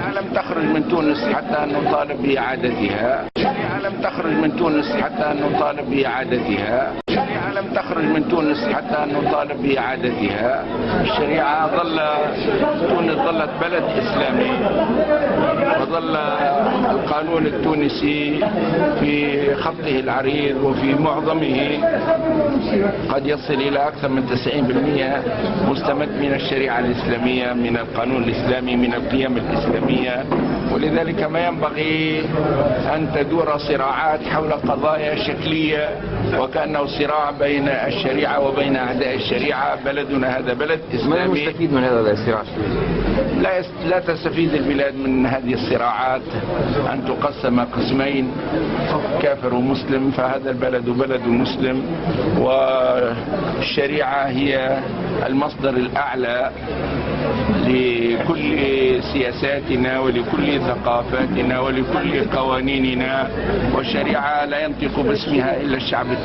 الشريعة لم تخرج من تونس حتى نطالب بإعادتها. الشريعة لم تخرج من تونس حتى نطالب بإعادتها. الشريعة لم تخرج من تونس حتى نطالب بإعادتها. الشريعة تونس ظلت بلد إسلامي، وظل القانون التونسي في خطه العريض وفي معظمه قد يصل إلى أكثر من 90% مستمد من الشريعة الإسلامية، من القانون الإسلامي، من القيم الإسلامية. ولذلك ما ينبغي أن تدور صراعات حول قضايا شكلية وكأنه صراع بين الشريعة وبين أعداء الشريعة. بلدنا هذا بلد إسلامي. ما يستفيد من هذا الصراع؟ لا تستفيد البلاد من هذه الصراعات أن تقسم قسمين، كافر ومسلم. فهذا البلد بلد مسلم، والشريعة هي المصدر الأعلى لكل سياساتنا ولكل ثقافاتنا ولكل قوانيننا، والشريعة لا ينطق باسمها إلا الشعب.